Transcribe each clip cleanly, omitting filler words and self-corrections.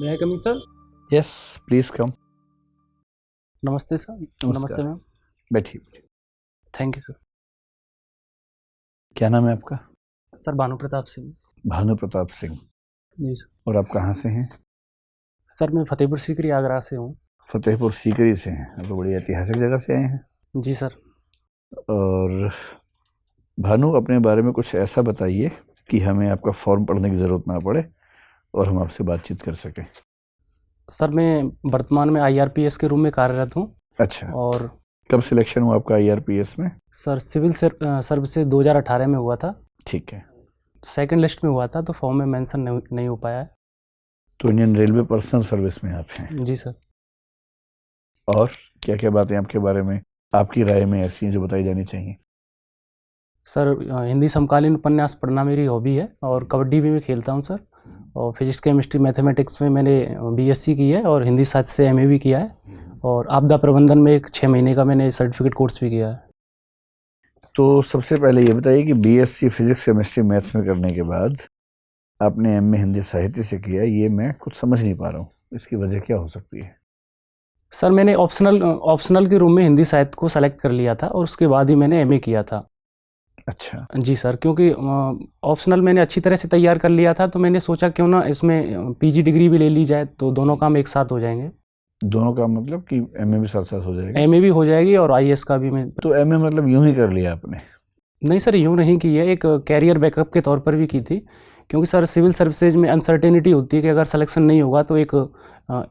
मैं कमी sir. Yes please कम। नमस्ते सर। नमस्ते मैम। बैठिए। Thank you sir. क्या नाम है आपका? सर भानु प्रताप सिंह। भानु प्रताप सिंह। जी सर। और आप कहाँ से हैं? सर मैं फतेहपुर सीकरी आगरा से हूँ। फतेहपुर सीकरी से हैं। आप तो बड़ी ऐतिहासिक जगह से आए हैं। जी सर। और भानु, अपने बारे में कुछ ऐसा बताइए कि हमें आपका फॉर्म पढ़ने की ज़रूरत ना पड़े और हम आपसे बातचीत कर सकें। सर मैं वर्तमान में IRPS के रूम में कार्यरत हूँ। अच्छा, और कब सिलेक्शन हुआ आपका IRPS में? सर सिविल सर्विस 2018 में हुआ था। ठीक है। सेकंड लिस्ट में हुआ था तो फॉर्म में मेंशन नहीं हो पाया है। तो इंडियन रेलवे पर्सनल सर्विस में आप हैं? जी सर। और क्या क्या बातें आपके बारे में, आपकी राय में ऐसी हैं जो बताई जानी चाहिए? सर हिंदी समकालीन उपन्यास पढ़ना मेरी हॉबी है और कबड्डी भी मैं खेलता हूँ सर। और फिजिक्स केमिस्ट्री मैथमेटिक्स में मैंने BSc की है और हिंदी साहित्य से MA भी किया है। और आपदा प्रबंधन में एक 6 महीने का मैंने सर्टिफिकेट कोर्स भी किया है। तो सबसे पहले ये बताइए कि BSc फिजिक्स केमिस्ट्री मैथ्स में करने के बाद आपने MA हिंदी साहित्य से किया, ये मैं कुछ समझ नहीं पा रहा हूँ। इसकी वजह क्या हो सकती है? सर मैंने ऑप्शनल के रूम में हिंदी साहित्य को सेलेक्ट कर लिया था और उसके बाद ही मैंने MA किया था। अच्छा। जी सर, क्योंकि ऑप्शनल मैंने अच्छी तरह से तैयार कर लिया था तो मैंने सोचा क्यों ना इसमें PG डिग्री भी ले ली जाए तो दोनों काम एक साथ हो जाएंगे। दोनों का मतलब कि MA भी साथ साथ हो जाएगा? MA भी हो जाएगी और IAS का भी मैं। तो MA मतलब यूं ही कर लिया आपने? नहीं सर, यूँ नहीं की है, एक कैरियर बैकअप के तौर पर भी की थी। क्योंकि सर सिविल सर्विसेज में अनसर्टेनिटी होती है कि अगर सिलेक्शन नहीं होगा तो एक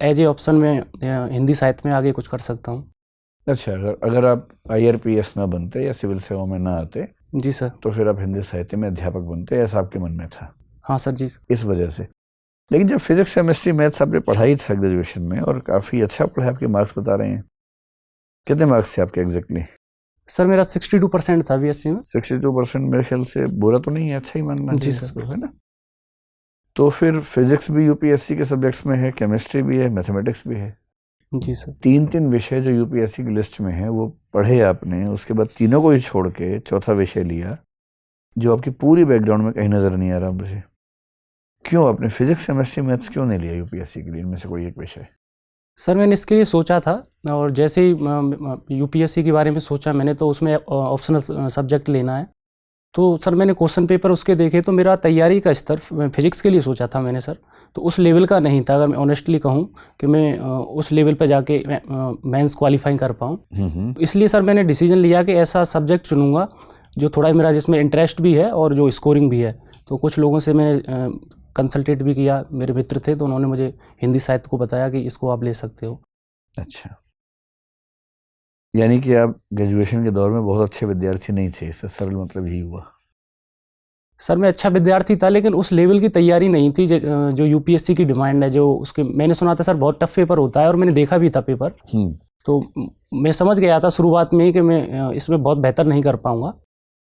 एज ए ऑप्शन में हिंदी साहित्य में आगे कुछ कर सकता हूँ। अच्छा, अगर आप IRPS ना बनते या सिविल सेवा में ना आते जी सर। तो फिर आप हिंदी साहित्य में अध्यापक बनते, ऐसा आपके मन में था? हाँ सर। जी सर। इस वजह से। लेकिन जब फिजिक्स केमिस्ट्री मैथ्स आपने पढ़ाई था ग्रेजुएशन में और काफ़ी अच्छा पढ़ा, आपके मार्क्स बता रहे हैं, कितने मार्क्स थे आपके एग्जैक्टली? सर मेरा 62% था BSc में। 62% मेरे ख्याल से बुरा तो नहीं है, अच्छा ही मानना जी चाहिए सर। इसको, है ना? तो फिर फिजिक्स भी UPSC के सब्जेक्ट्स में है, केमिस्ट्री भी है, मैथमेटिक्स भी है। जी सर। 3 विषय जो UPSC की लिस्ट में है वो पढ़े आपने, उसके बाद तीनों को ही छोड़ के चौथा विषय लिया जो आपकी पूरी बैकग्राउंड में कहीं नजर नहीं आ रहा मुझे। क्यों आपने फिजिक्स केमिस्ट्री मैथ्स क्यों नहीं लिया UPSC के लिए, इनमें से कोई एक विषय? सर मैंने इसके लिए सोचा था और जैसे ही UPSC के बारे में सोचा मैंने तो उसमें ऑप्शनल सब्जेक्ट लेना है। तो सर मैंने क्वेश्चन पेपर उसके देखे तो मेरा तैयारी का स्तर फिजिक्स के लिए सोचा था मैंने सर, तो उस लेवल का नहीं था। अगर मैं ऑनेस्टली कहूँ कि मैं उस लेवल पे जाके मेंस क्वालिफाई कर पाऊँ, इसलिए सर मैंने डिसीजन लिया कि ऐसा सब्जेक्ट चुनूंगा जो थोड़ा मेरा जिसमें इंटरेस्ट भी है और जो स्कोरिंग भी है। तो कुछ लोगों से मैंने कंसल्टेट भी किया, मेरे मित्र थे तो उन्होंने मुझे हिंदी साहित्य को बताया कि इसको आप ले सकते हो। अच्छा, यानी कि आप ग्रेजुएशन के दौर में बहुत अच्छे विद्यार्थी नहीं थे, इससे सरल मतलब यही हुआ? सर मैं अच्छा विद्यार्थी था लेकिन उस लेवल की तैयारी नहीं थी जो UPSC की डिमांड है। जो उसके मैंने सुना था सर बहुत टफ पेपर होता है और मैंने देखा भी था पेपर। तो मैं समझ गया था शुरुआत में ही कि मैं इसमें बहुत बेहतर नहीं कर पाऊंगा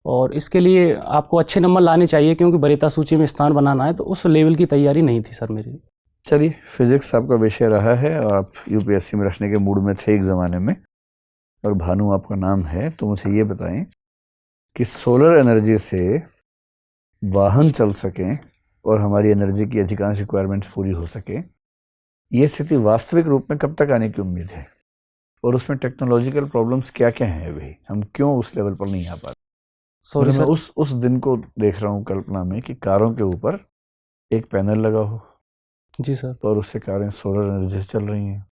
और इसके लिए आपको अच्छे नंबर लाने चाहिए क्योंकि वरीयता सूची में स्थान बनाना है। तो उस लेवल की तैयारी नहीं थी सर मेरी। चलिए, फिजिक्स आपका विषय रहा है और आप UPSC में रखने के मूड में थे एक ज़माने में, और भानु आपका नाम है, तो मुझे ये बताएं कि सोलर एनर्जी से वाहन चल सकें और हमारी एनर्जी की अधिकांश रिक्वायरमेंट्स पूरी हो सके, ये स्थिति वास्तविक रूप में कब तक आने की उम्मीद है? और उसमें टेक्नोलॉजिकल प्रॉब्लम्स क्या क्या हैं अभी, हम क्यों उस लेवल पर नहीं आ पाते? Sorry sir. मैं उस दिन को देख रहा हूँ कल्पना में कि कारों के ऊपर एक पैनल लगा हो। जी सर। और उससे कारें सोलर एनर्जी से चल रही हैं,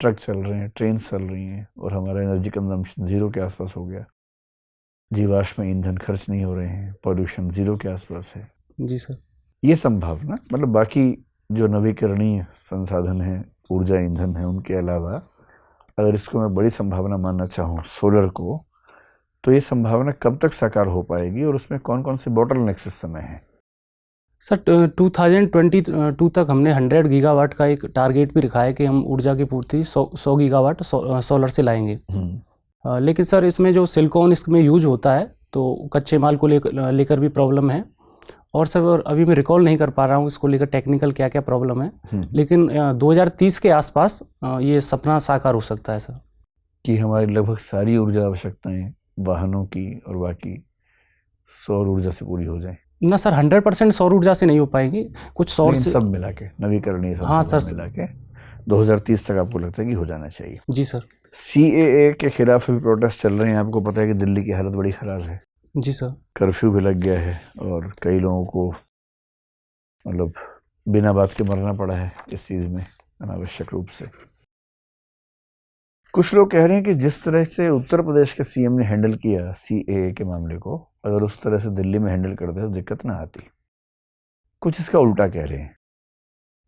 ट्रक चल रहे हैं, ट्रेन चल रही हैं, और हमारा एनर्जी कंजम्पशन 0 के आसपास हो गया। जीवाश्म ईंधन खर्च नहीं हो रहे हैं, पॉल्यूशन 0 के आसपास है। जी सर। ये संभावना, मतलब बाकी जो नवीकरणीय संसाधन हैं, ऊर्जा ईंधन है, उनके अलावा अगर इसको मैं बड़ी संभावना मानना चाहूँ सोलर को, तो ये संभावना कब तक साकार हो पाएगी और उसमें कौन कौन से बॉटलनेक्स इस समय हैं? सर 2022 तक हमने 100 गीगावाट का एक टारगेट भी रखा है कि हम ऊर्जा की पूर्ति 100 गीगावाट सोलर से लाएंगे। लेकिन सर इसमें जो सिलिकॉन इसमें यूज होता है तो कच्चे माल को लेकर भी प्रॉब्लम है। और सर अभी मैं रिकॉल नहीं कर पा रहा हूँ इसको लेकर टेक्निकल क्या क्या प्रॉब्लम है, लेकिन 2030 के आसपास ये सपना साकार हो सकता है सर। कि हमारी लगभग सारी ऊर्जा आवश्यकताएं वाहनों की और बाकी सौर ऊर्जा से पूरी हो जाए। ना सर 100% सौर ऊर्जा से नहीं हो पाएगी, कुछ सौर लेकिन से। सब मिला के नवीकरणीय हाँ संसाधन सर। मिला के 2030 तक आपको लगता है कि हो जाना चाहिए? जी सर। CAA के खिलाफ अभी प्रोटेस्ट चल रहे हैं, आपको पता है कि दिल्ली की हालत बड़ी खराब है, जी सर। कर्फ्यू भी लग गया है और कई लोगों को मतलब बिना बात के मरना पड़ा है इस चीज़ में अनावश्यक रूप से। कुछ लोग कह रहे हैं कि जिस तरह से उत्तर प्रदेश के CM ने हैंडल किया CAA के मामले को, अगर उस तरह से दिल्ली में हैंडल करते तो दिक्कत ना आती। कुछ इसका उल्टा कह रहे हैं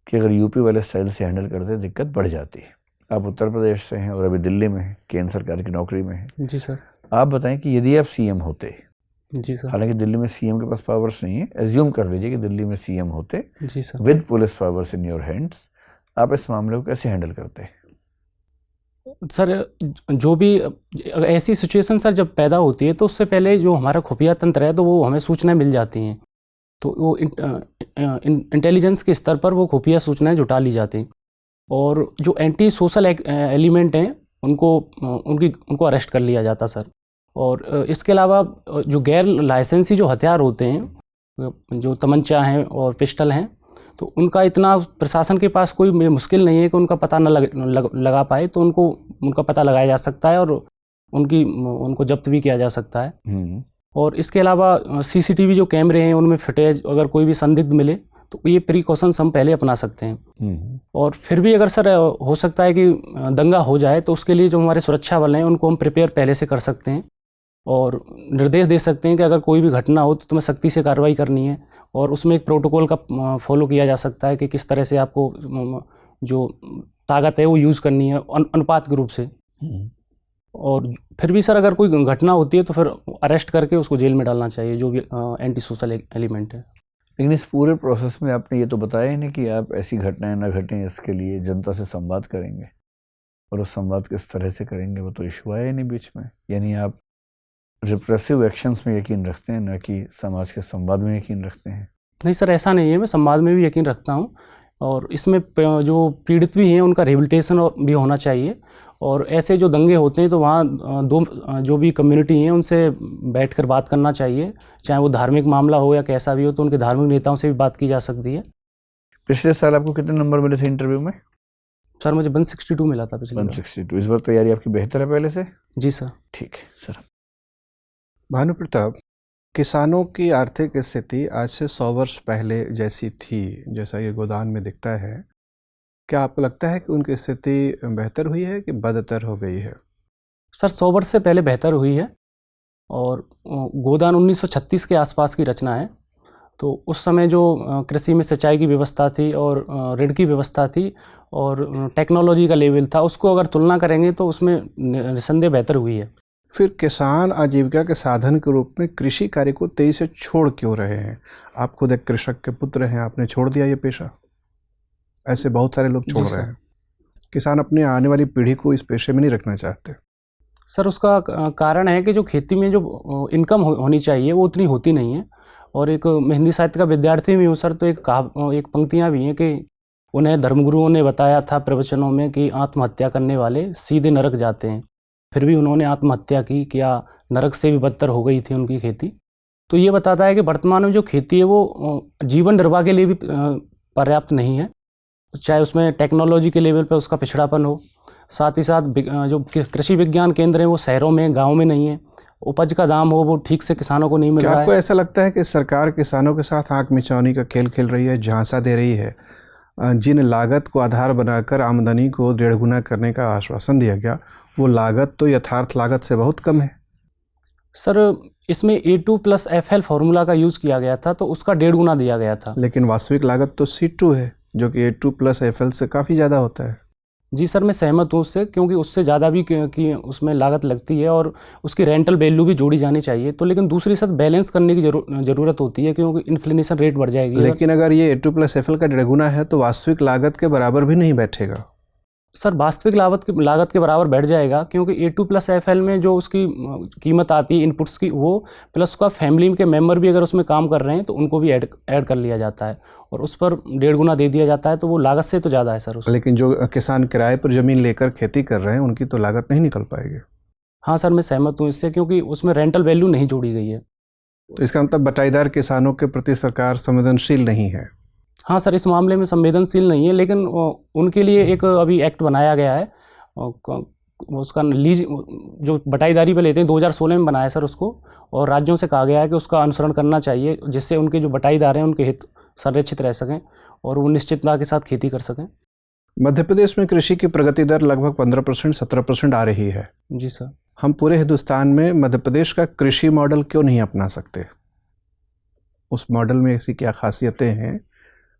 कि अगर यूपी वाले स्टाइल से हैंडल करते दिक्कत बढ़ जाती। आप उत्तर प्रदेश से हैं और अभी दिल्ली में हैं, केंद्र सरकार की नौकरी में हैं। जी सर। आप बताएं कि यदि आप CM होते, जी सर। हालांकि दिल्ली में CM के पास पावर्स नहीं है, एज्यूम कर लीजिए कि दिल्ली में CM होते जी sir. With police powers in your hands, आप इस मामले को कैसे हैंडल करते? सर जो भी ऐसी सिचुएशन सर जब पैदा होती है तो उससे पहले जो हमारा खुफिया तंत्र है तो वो हमें सूचनाएं मिल जाती हैं, तो वो इंटेलिजेंस के स्तर पर वो खुफिया सूचनाएं जुटा ली जाती हैं और जो एंटी सोशल एलिमेंट हैं उनको अरेस्ट कर लिया जाता सर। और इसके अलावा जो गैर लाइसेंसी जो हथियार होते हैं, जो तमंचा हैं और पिस्टल हैं, तो उनका इतना प्रशासन के पास कोई मुश्किल नहीं है कि उनका पता न लगा पाए, तो उनका पता लगाया जा सकता है और उनको जब्त भी किया जा सकता है। और इसके अलावा CCTV जो कैमरे हैं उनमें फुटेज अगर कोई भी संदिग्ध मिले तो ये प्रिकॉशंस हम पहले अपना सकते हैं। और फिर भी अगर सर हो सकता है कि दंगा हो जाए तो उसके लिए जो हमारे सुरक्षा बल हैं उनको हम प्रिपेयर पहले से कर सकते हैं और निर्देश दे सकते हैं कि अगर कोई भी घटना हो तो तुम्हें सख्ती से कार्रवाई करनी है, और उसमें एक प्रोटोकॉल का फॉलो किया जा सकता है कि किस तरह से आपको जो ताकत है वो यूज़ करनी है अनुपात के रूप से। और फिर भी सर अगर कोई घटना होती है तो फिर अरेस्ट करके उसको जेल में डालना चाहिए जो भी एंटी सोशल एलिमेंट है। लेकिन इस पूरे प्रोसेस में आपने ये तो बताया ही नहीं कि आप ऐसी घटनाएं ना घटें इसके लिए जनता से संवाद करेंगे, और उस संवाद किस तरह से करेंगे वो तो इशू आया ही नहीं बीच में। यानी आप रिप्रेसिव एक्शंस में यकीन रखते हैं, ना कि समाज के संवाद में यकीन रखते हैं? नहीं सर ऐसा नहीं है, मैं संवाद में भी यकीन रखता हूँ और इसमें जो पीड़ित भी हैं उनका रिहेबिलिटेशन भी होना चाहिए। और ऐसे जो दंगे होते हैं तो वहाँ जो भी कम्युनिटी हैं उनसे बैठकर बात करना चाहिए, चाहे वो धार्मिक मामला हो या कैसा भी हो, तो उनके धार्मिक नेताओं से भी बात की जा सकती है। पिछले साल आपको कितने नंबर मिले थे इंटरव्यू में? सर मुझे 162 मिला था पिछले 162। इस बार तैयारी आपकी बेहतर है पहले से? जी सर। ठीक है सर। भानु प्रताप, किसानों की आर्थिक स्थिति आज से 100 वर्ष पहले जैसी थी, जैसा ये गोदान में दिखता है, क्या आपको लगता है कि उनकी स्थिति बेहतर हुई है कि बदतर हो गई है? सर 100 वर्ष से पहले बेहतर हुई है, और गोदान 1936 के आसपास की रचना है। तो उस समय जो कृषि में सिंचाई की व्यवस्था थी और ऋण की व्यवस्था थी और टेक्नोलॉजी का लेवल था, उसको अगर तुलना करेंगे तो उसमें निसंदेह बेहतर हुई है। फिर किसान आजीविका के साधन के रूप में कृषि कार्य को तेजी से छोड़ क्यों रहे हैं? आप खुद एक कृषक के पुत्र हैं, आपने छोड़ दिया ये पेशा। ऐसे बहुत सारे लोग छोड़ रहे हैं। किसान अपनी आने वाली पीढ़ी को इस पेशे में नहीं रखना चाहते। सर उसका कारण है कि जो खेती में जो इनकम होनी चाहिए वो उतनी होती नहीं है। और एक मैं हिंदी साहित्य का विद्यार्थी भी हूँ सर, तो एक पंक्तियाँ भी हैं कि उन्हें धर्मगुरुओं ने बताया था प्रवचनों में कि आत्महत्या करने वाले सीधे नरक जाते हैं, फिर भी उन्होंने आत्महत्या की, क्या नरक से भी बदतर हो गई थी उनकी खेती। तो ये बताता है कि वर्तमान में जो खेती है वो जीवन निर्वाह के लिए भी पर्याप्त नहीं है, चाहे उसमें टेक्नोलॉजी के लेवल पर उसका पिछड़ापन हो, साथ ही साथ जो कृषि विज्ञान केंद्र हैं वो शहरों में, गाँव में नहीं है, उपज का दाम हो वो ठीक से किसानों को नहीं मिल रहा है। आपको ऐसा लगता है कि सरकार किसानों के साथ आंख मिचौनी का खेल खेल रही है, झांसा दे रही है? जिन लागत को आधार बनाकर आमदनी को 1.5 गुना करने का आश्वासन दिया गया, वो लागत तो यथार्थ लागत से बहुत कम है। सर इसमें A2+FL फार्मूला का यूज़ किया गया था, तो उसका 1.5 गुना दिया गया था। लेकिन वास्तविक लागत तो C2 है, जो कि A2+FL से काफ़ी ज़्यादा होता है। जी सर, मैं सहमत हूँ उससे, क्योंकि उससे ज़्यादा भी कि उसमें लागत लगती है और उसकी रेंटल वैल्यू भी जोड़ी जानी चाहिए। तो लेकिन दूसरी साथ बैलेंस करने की ज़रूरत होती है, क्योंकि इन्फ्लेशन रेट बढ़ जाएगी। लेकिन अगर ये A2+FL का 1.5 गुना है तो वास्तविक लागत के बराबर भी नहीं बैठेगा। सर वास्तविक लागत के बराबर बैठ जाएगा, क्योंकि A2+FL में जो उसकी कीमत आती है इनपुट्स की, वो प्लस उसका फैमिली के मेंबर भी अगर उसमें काम कर रहे हैं तो उनको भी ऐड कर लिया जाता है और उस पर 1.5 गुना दे दिया जाता है, तो वो लागत से तो ज़्यादा है सर उससे। लेकिन जो किसान किराए पर ज़मीन लेकर खेती कर रहे हैं उनकी तो लागत नहीं निकल पाएगी। हाँ सर, मैं सहमत हूँ इससे, क्योंकि उसमें रेंटल वैल्यू नहीं जोड़ी गई है। तो इसका मतलब बटाईदार किसानों के प्रति सरकार संवेदनशील नहीं है। हाँ सर, इस मामले में संवेदनशील नहीं है, लेकिन उनके लिए एक अभी एक्ट बनाया गया है, उसका लीज जो बटाईदारी पे लेते हैं 2016 में बनाया है सर उसको, और राज्यों से कहा गया है कि उसका अनुसरण करना चाहिए, जिससे उनके जो बटाईदार हैं उनके हित संरक्षित रह सकें और वो निश्चितता के साथ खेती कर सकें। मध्य प्रदेश में कृषि की प्रगति दर लगभग 15% 17% आ रही है। जी सर। हम पूरे हिंदुस्तान में मध्य प्रदेश का कृषि मॉडल क्यों नहीं अपना सकते? उस मॉडल में ऐसी क्या खासियतें हैं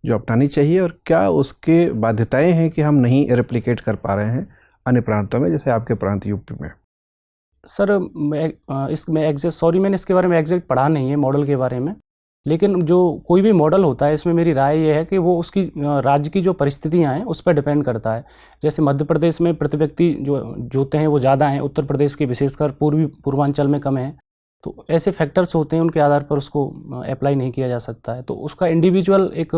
जो अपनानी चाहिए, और क्या उसके बाध्यताएं हैं कि हम नहीं रेप्लिकेट कर पा रहे हैं अन्य प्रांतों में, जैसे आपके प्रांत यूपी में? सर मैंने इसके बारे में एग्जैक्ट पढ़ा नहीं है मॉडल के बारे में, लेकिन जो कोई भी मॉडल होता है इसमें मेरी राय ये है कि वो उसकी राज्य की जो परिस्थितियां हैं उस पर डिपेंड करता है। जैसे मध्य प्रदेश में प्रति व्यक्ति जो जोते हैं वो ज़्यादा हैं, उत्तर प्रदेश के विशेषकर पूर्वांचल में कम है, तो ऐसे फैक्टर्स होते हैं, उनके आधार पर उसको अप्लाई नहीं किया जा सकता है। तो उसका इंडिविजुअल एक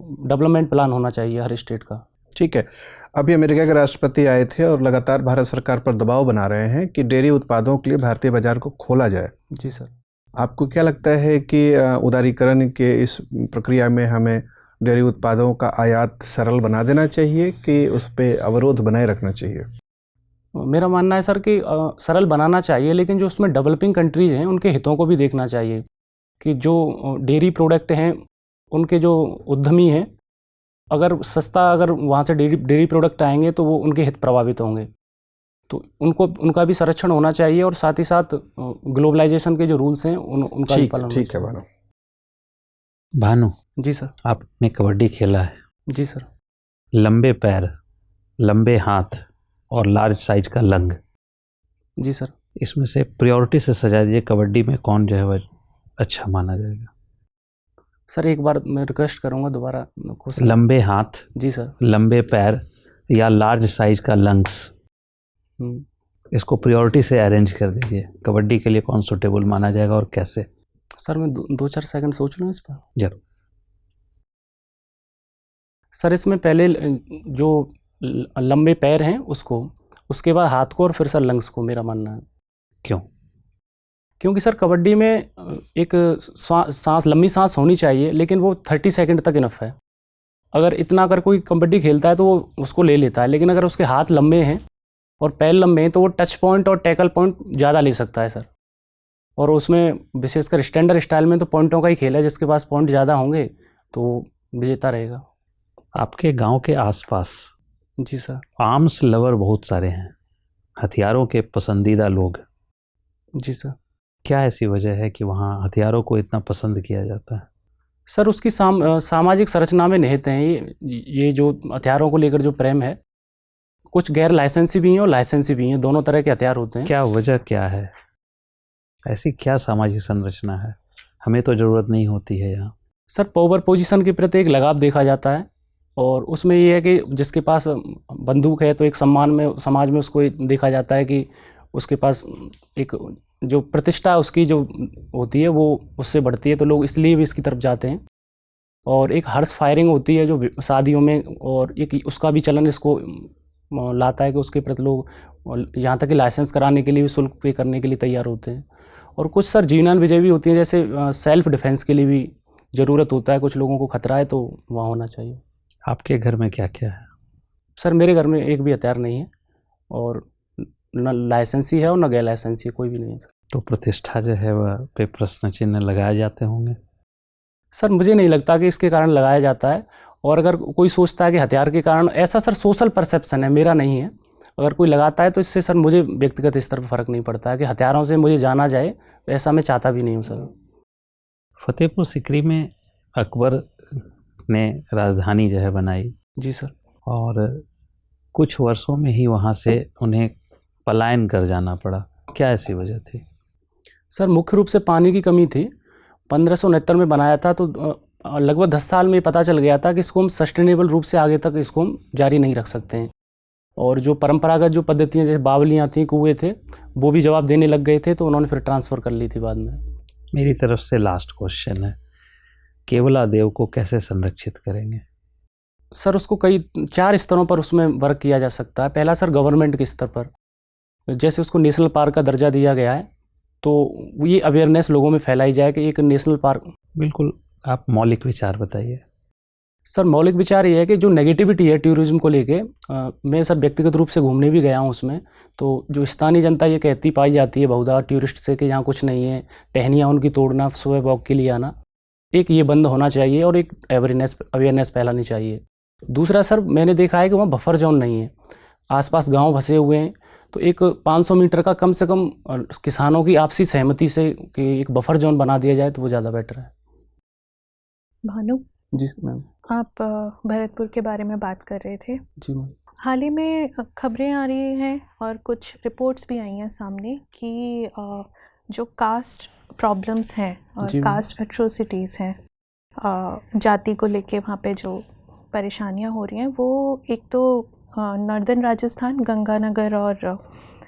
डेवलपमेंट प्लान होना चाहिए हर स्टेट का। ठीक है। अभी अमेरिका के राष्ट्रपति आए थे और लगातार भारत सरकार पर दबाव बना रहे हैं कि डेयरी उत्पादों के लिए भारतीय बाजार को खोला जाए। जी सर। आपको क्या लगता है कि उदारीकरण के इस प्रक्रिया में हमें डेयरी उत्पादों का आयात सरल बना देना चाहिए कि उस पर अवरोध बनाए रखना चाहिए? मेरा मानना है सर कि सरल बनाना चाहिए, लेकिन जो उसमें डेवलपिंग कंट्रीज हैं उनके हितों को भी देखना चाहिए कि जो डेयरी प्रोडक्ट हैं उनके जो उद्यमी हैं, अगर वहाँ से डेयरी प्रोडक्ट आएंगे तो वो उनके हित प्रभावित होंगे, तो उनका भी संरक्षण होना चाहिए, और साथ ही साथ ग्लोबलाइजेशन के जो रूल्स हैं उनका भी पालन। ठीक है भानु। भानु जी सर। आपने कबड्डी खेला है। जी सर। लंबे पैर, लंबे हाथ और लार्ज साइज का लंग। जी सर। इसमें से प्रायोरिटी से सजा दीजिए, कबड्डी में कौन जो है वह अच्छा माना जाएगा? सर एक बार मैं रिक्वेस्ट करूँगा दोबारा क्वेश्चन। लंबे हाथ। जी सर। लंबे पैर या लार्ज साइज का लंग्स, इसको प्रायोरिटी से अरेंज कर दीजिए। कबड्डी के लिए कौन सुटेबल माना जाएगा और कैसे? सर मैं 2-4 सेकंड सोच लूँ इस पर। जरूर। सर इसमें पहले जो लंबे पैर हैं उसको, उसके बाद हाथ को, और फिर सर लंग्स को, मेरा मानना है। क्यों? क्योंकि सर कबड्डी में एक लंबी सांस होनी चाहिए, लेकिन वो 30 सेकंड तक इनफ है। अगर कोई कबड्डी खेलता है तो वो उसको ले लेता है, लेकिन अगर उसके हाथ लंबे हैं और पैर लंबे हैं तो वो टच पॉइंट और टैकल पॉइंट ज़्यादा ले सकता है सर। और उसमें विशेषकर स्टैंडर्ड स्टाइल में तो पॉइंटों का ही खेल है, जिसके पास पॉइंट ज़्यादा होंगे तो विजेता रहेगा। आपके गांव के आसपास जी सर। आर्म्स लवर बहुत सारे हैं, हथियारों के पसंदीदा लोग। जी सर। क्या ऐसी वजह है कि वहाँ हथियारों को इतना पसंद किया जाता है? सर उसकी सामाजिक संरचना में निहित हैं ये जो हथियारों को लेकर जो प्रेम है। कुछ गैर लाइसेंसी भी हैं और लाइसेंसी भी हैं, दोनों तरह के हथियार होते हैं। क्या वजह क्या है? ऐसी क्या सामाजिक संरचना है? हमें तो ज़रूरत नहीं होती है यहाँ। सर पावर पोजीशन के प्रति एक लगाव देखा जाता है, और उसमें ये है कि जिसके पास बंदूक है तो एक सम्मान में समाज में उसको देखा जाता है कि उसके पास एक जो प्रतिष्ठा उसकी जो होती है वो उससे बढ़ती है, तो लोग इसलिए भी इसकी तरफ जाते हैं। और एक हर्ष फायरिंग होती है जो शादियों में, और एक उसका भी चलन इसको लाता है कि उसके प्रति लोग यहाँ तक कि लाइसेंस कराने के लिए भी शुल्क पे करने के लिए तैयार होते हैं। और कुछ सर जीवनान विजय भी होती है, जैसे सेल्फ डिफेंस के लिए भी ज़रूरत होता है, कुछ लोगों को खतरा है तो वहाँ होना चाहिए। आपके घर में क्या क्या है? सर मेरे घर में एक भी हथियार नहीं है, और न लाइसेंसी है और न गैर लाइसेंसी, कोई भी नहीं है सर। तो प्रतिष्ठा जो है वह पे प्रश्न चिन्ह लगाए जाते होंगे? सर मुझे नहीं लगता कि इसके कारण लगाया जाता है, और अगर कोई सोचता है कि हथियार के कारण, ऐसा सर सोशल परसेप्शन है, मेरा नहीं है। अगर कोई लगाता है तो इससे सर मुझे व्यक्तिगत स्तर पर फ़र्क नहीं पड़ता है कि हथियारों से मुझे जाना जाए, ऐसा मैं चाहता भी नहीं हूँ सर। फतेहपुर सिकरी में अकबर ने राजधानी जो है बनाई। जी सर। और कुछ वर्षों में ही वहाँ से उन्हें पलायन कर जाना पड़ा, क्या ऐसी वजह थी? सर मुख्य रूप से पानी की कमी थी। 1569 में बनाया था, तो लगभग 10 साल में पता चल गया था कि इसको हम सस्टेनेबल रूप से आगे तक इसको हम जारी नहीं रख सकते हैं। और जो परंपरागत जो पद्धतियाँ जैसे बावलियाँ थी, कुएँ थे, वो भी जवाब देने लग गए थे, तो उन्होंने फिर ट्रांसफ़र कर ली थी बाद में। मेरी तरफ से लास्ट क्वेश्चन है, केवलादेव को कैसे संरक्षित करेंगे? सर उसको कई 4 स्तरों पर उसमें वर्क किया जा सकता है। पहला सर गवर्नमेंट के स्तर पर, जैसे उसको नेशनल पार्क का दर्जा दिया गया है, तो ये अवेयरनेस लोगों में फैलाई जाए कि एक नेशनल पार्क। बिल्कुल, आप मौलिक विचार बताइए। सर मौलिक विचार ये है कि जो नेगेटिविटी है टूरिज्म को लेके, मैं सर व्यक्तिगत रूप से घूमने भी गया हूँ उसमें, तो जो स्थानीय जनता ये कहती पाई जाती है बहुधा टूरिस्ट से कि यहाँ कुछ नहीं है, टहनियाँ उनकी तोड़ना, सुबह वॉक के लिए आना, एक ये बंद होना चाहिए और एक अवेयरनेस फैलानी चाहिए। दूसरा सर मैंने देखा है कि वहाँ बफर जोन नहीं है, आसपास गांव बसे हुए हैं, तो एक 500 मीटर का कम से कम किसानों की आपसी सहमति से कि एक बफर जोन बना दिया जाए तो वो ज़्यादा बेटर है। भानु जी मैम। आप भरतपुर के बारे में बात कर रहे थे। जी मैम। हाल ही में खबरें आ रही हैं और कुछ रिपोर्ट्स भी आई हैं सामने कि जो कास्ट प्रॉब्लम्स हैं और कास्ट एट्रोसिटीज़ हैं, जाति को लेके वहाँ पे जो परेशानियाँ हो रही हैं, वो एक तो नॉर्दर्न राजस्थान, गंगानगर और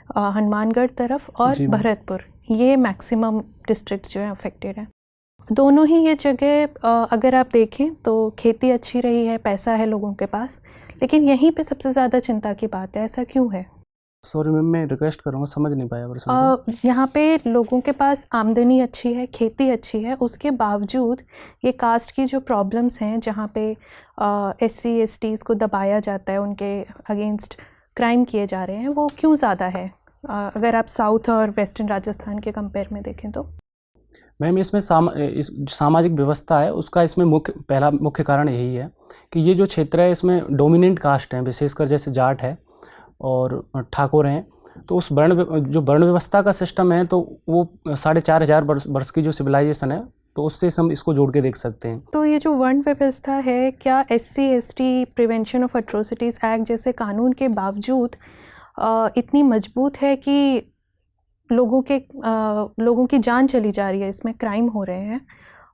हनुमानगढ़ तरफ और भरतपुर, ये मैक्सिमम डिस्ट्रिक्ट्स जो हैं अफेक्टेड हैं। दोनों ही ये जगह अगर आप देखें तो खेती अच्छी रही है, पैसा है लोगों के पास, लेकिन यहीं पे सबसे ज़्यादा चिंता की बात है। ऐसा क्यों है? सॉरी मैम, मैं रिक्वेस्ट करूँगा, समझ नहीं पाया। यहाँ पे लोगों के पास आमदनी अच्छी है, खेती अच्छी है, उसके बावजूद ये कास्ट की जो प्रॉब्लम्स हैं, जहाँ पे SC STs को दबाया जाता है, उनके अगेंस्ट क्राइम किए जा रहे हैं, वो क्यों ज़्यादा है अगर आप साउथ और वेस्टर्न राजस्थान के कंपेयर में देखें तो? मैम इसमें सामाजिक व्यवस्था है उसका, इसमें पहला मुख्य कारण यही है कि ये जो क्षेत्र है इसमें डोमिनेंट कास्ट हैं, विशेषकर जैसे जाट है और ठाकुर हैं, तो उस वर्ण व्यवस्था का सिस्टम है, तो वो 4500 वर्ष की जो सिविलाइजेशन है, तो उससे हम इसको जोड़ के देख सकते हैं। तो ये जो वर्ण व्यवस्था है, क्या SC ST prevention of atrocities act जैसे कानून के बावजूद इतनी मजबूत है कि लोगों की जान चली जा रही है, इसमें क्राइम हो रहे हैं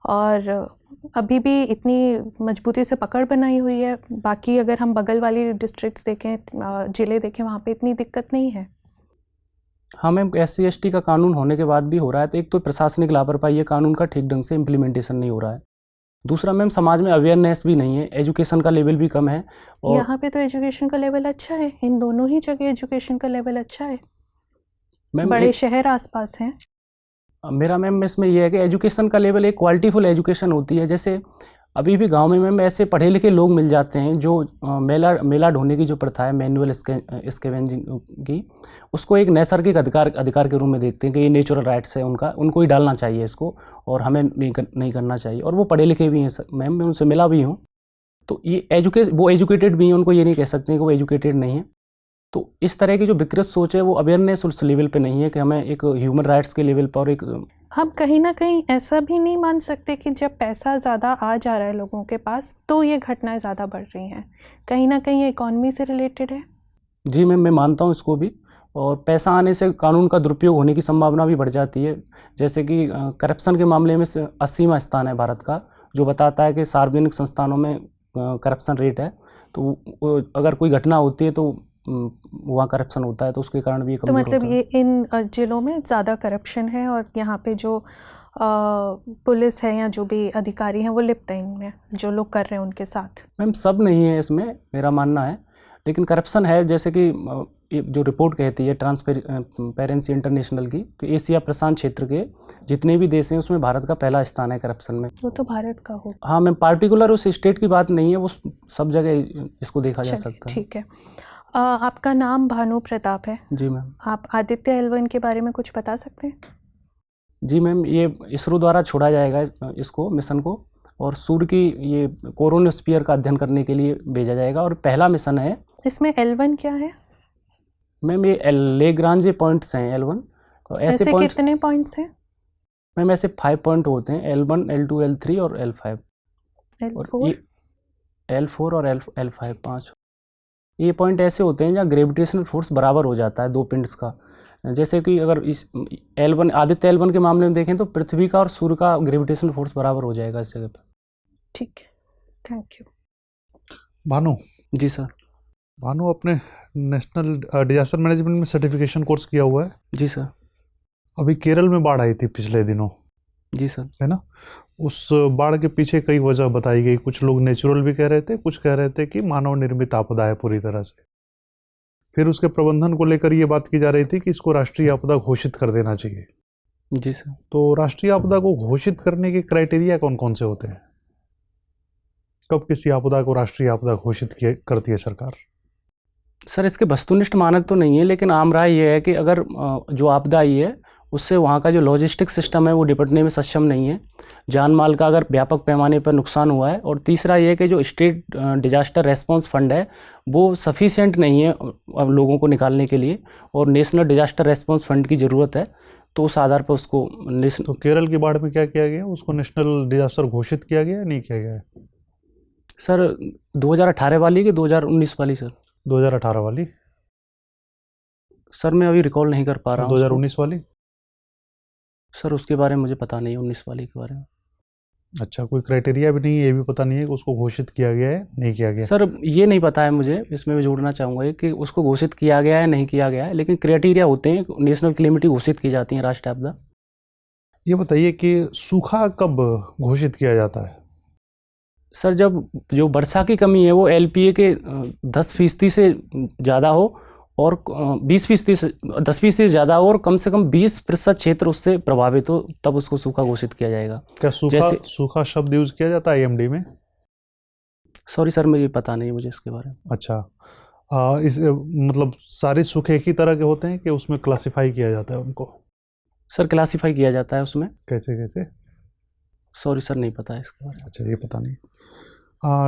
और अभी भी इतनी मजबूती से पकड़ बनाई हुई है? बाकी अगर हम बगल वाली डिस्ट्रिक्ट्स देखें, ज़िले देखें, वहाँ पे इतनी दिक्कत नहीं है। हाँ मैम, SC ST का कानून होने के बाद भी हो रहा है, तो एक तो प्रशासनिक लापरवाही है, कानून का ठीक ढंग से इम्प्लीमेंटेशन नहीं हो रहा है। दूसरा मैम, समाज में अवेयरनेस भी नहीं है, एजुकेशन का लेवल भी कम है। और यहाँ पे तो एजुकेशन का लेवल अच्छा है, इन दोनों ही जगह एजुकेशन का लेवल अच्छा है, बड़े शहर आसपास हैं। मेरा मैम इसमें यह है कि एजुकेशन का लेवल एक क्वालिटीफुल एजुकेशन होती है। जैसे अभी भी गांव में मैम ऐसे पढ़े लिखे लोग मिल जाते हैं जो मेला ढोने की जो प्रथा है, मैनुअल स्कैवेंजिंग की, उसको एक नैसर्गिक अधिकार के रूप में देखते हैं कि ये नेचुरल राइट्स है उनको ही डालना चाहिए इसको, और हमें नहीं करना चाहिए। और वो पढ़े लिखे भी हैं मैम, मैं उनसे मिला भी हूँ, तो ये वो एजुकेटेड भी हैं, उनको ये नहीं कह सकते कि वो एजुकेटेड नहीं है। तो इस तरह की जो विकृत सोच है वो अवेयरनेस उस लेवल पे नहीं है कि हमें एक ह्यूमन राइट्स के लेवल पर एक। हम कहीं ना कहीं ऐसा भी नहीं मान सकते कि जब पैसा ज़्यादा आ जा रहा है लोगों के पास तो ये घटनाएं ज़्यादा बढ़ रही हैं? कहीं ना कहीं ये इकॉनमी से रिलेटेड है। जी मैम, मैं मानता हूँ इसको भी, और पैसा आने से कानून का दुरुपयोग होने की संभावना भी बढ़ जाती है। जैसे कि करप्शन के मामले में 80वां स्थान है भारत का, जो बताता है कि सार्वजनिक संस्थानों में करप्शन रेट है। तो अगर कोई घटना होती है तो वहाँ करप्शन होता है, तो उसके कारण भी तो मतलब ये इन जिलों में ज़्यादा करप्शन है और यहाँ पे जो पुलिस है या जो भी अधिकारी हैं वो लिप्त हैं इनमें, जो लोग कर रहे हैं उनके साथ? मैम सब नहीं है इसमें, मेरा मानना है, लेकिन करप्शन है। जैसे कि जो रिपोर्ट कहती है ट्रांसपेरेंसी इंटरनेशनल की, कि एशिया प्रशांत क्षेत्र के जितने भी देश हैं उसमें भारत का पहला स्थान है करप्शन में। वो तो भारत का हो। हाँ मैम, पार्टिकुलर उस स्टेट की बात नहीं है, वो सब जगह इसको देखा जा सकता है। ठीक है। आपका नाम भानु प्रताप है? जी मैम। आप आदित्य L1 के बारे में कुछ बता सकते हैं? जी मैम, ये इसरो द्वारा छोड़ा जाएगा इसको, मिशन को, और सूर्य की ये कोरोनोस्फीयर का अध्ययन करने के लिए भेजा जाएगा, और पहला मिशन है। इसमें L1 क्या है? मैम ये लैग्रांज पॉइंट्स हैं L1। ऐसे कितने पॉइंट्स हैं? मैम ऐसे 5 पॉइंट होते हैं, L1 L2 L3 और L5। L4 और L5 5। ये पॉइंट ऐसे होते हैं जहाँ ग्रेविटेशनल फोर्स बराबर हो जाता है दो पिंड्स का। जैसे कि अगर इस L1 आदित्य L1 के मामले में देखें तो पृथ्वी का और सूर्य का ग्रेविटेशनल फोर्स बराबर हो जाएगा इस जगह पर। ठीक है, thank you. Bhanu ji sir. Bhanu, आपने नेशनल डिजास्टर मैनेजमेंट में सर्टिफिकेशन कोर्स किया हुआ है? जी सर। अभी केरल में बाढ़ आई थी पिछले दिनों। जी सर। है ना? उस बाढ़ के पीछे कई वजह बताई गई, कुछ लोग नेचुरल भी कह रहे थे, कुछ कह रहे थे कि मानव निर्मित आपदा है पूरी तरह से। फिर उसके प्रबंधन को लेकर ये बात की जा रही थी कि इसको राष्ट्रीय आपदा घोषित कर देना चाहिए। जी सर। तो राष्ट्रीय आपदा को घोषित करने के क्राइटेरिया कौन कौन से होते हैं? कब किसी आपदा को राष्ट्रीय आपदा घोषित करती है सरकार? सर इसके वस्तुनिष्ठ मानक तो नहीं है, लेकिन आम राय ये है कि अगर जो आपदा आई है उससे वहाँ का जो लॉजिस्टिक सिस्टम है वो निपटने में सक्षम नहीं है, जान माल का अगर व्यापक पैमाने पर नुकसान हुआ है, और तीसरा ये है कि जो स्टेट डिजास्टर रेस्पॉन्स फंड है वो सफिशिएंट नहीं है अब लोगों को निकालने के लिए, और नेशनल डिजास्टर रेस्पॉन्स फंड की ज़रूरत है। तो उस आधार पर उसको तो केरल की बाढ़ में क्या किया गया? उसको नेशनल डिजास्टर घोषित किया गया या नहीं किया गया? सर 2018 वाली कि 2019 वाली सर? 2018 वाली। सर मैं अभी रिकॉल नहीं कर पा रहा हूँ। 2019 वाली? सर उसके बारे में मुझे पता नहीं है, 19 वाली के बारे में। अच्छा, कोई क्राइटेरिया भी नहीं है, ये भी पता नहीं है कि उसको घोषित किया गया है नहीं किया गया? सर ये नहीं पता है मुझे, इसमें मैं जोड़ना चाहूँगा कि उसको घोषित किया गया है नहीं किया गया है, लेकिन क्राइटेरिया होते हैं, नेशनल कैलेमिटी घोषित की जाती है राष्ट्रीय आपदा। ये बताइए कि सूखा कब घोषित किया जाता है? सर जब जो वर्षा की कमी है वो LPA के 10% से ज़्यादा हो, और 20% से 10% से ज़्यादा हो, और कम से कम 20% क्षेत्र उससे प्रभावित हो, तब उसको सूखा घोषित किया जाएगा। क्या सूखा शब्द यूज किया जाता है EMD में? सॉरी सर मुझे पता नहीं मुझे इसके बारे में। अच्छा, इस मतलब सारे सूखे एक ही तरह के होते हैं कि उसमें क्लासिफाई किया जाता है उनको? सर क्लासीफाई किया जाता है उसमें। कैसे कैसे? सॉरी सर नहीं पता है इसके बारे में। अच्छा, ये पता नहीं।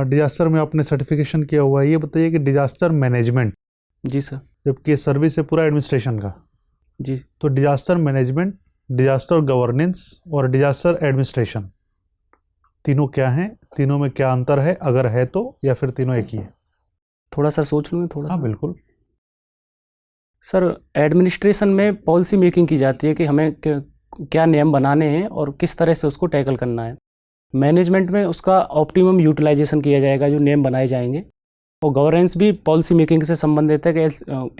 डिजास्टर में आपने सर्टिफिकेशन किया हुआ है, ये बताइए कि डिजास्टर मैनेजमेंट, जी सर। जबकि सर्विस है पूरा एडमिनिस्ट्रेशन का, जी तो डिजास्टर मैनेजमेंट, डिजास्टर गवर्नेंस और डिजास्टर एडमिनिस्ट्रेशन, तीनों क्या हैं? तीनों में क्या अंतर है, अगर है तो, या फिर तीनों एक ही है? थोड़ा सा सोच लूँ थोड़ा। हाँ बिल्कुल। सर एडमिनिस्ट्रेशन में पॉलिसी मेकिंग की जाती है कि हमें क्या नियम बनाने हैं और किस तरह से उसको टैकल करना है। मैनेजमेंट में उसका ऑप्टिमम यूटिलाइजेशन किया जाएगा जो नियम बनाए जाएंगे, और गवर्नेंस भी पॉलिसी मेकिंग से संबंधित है कि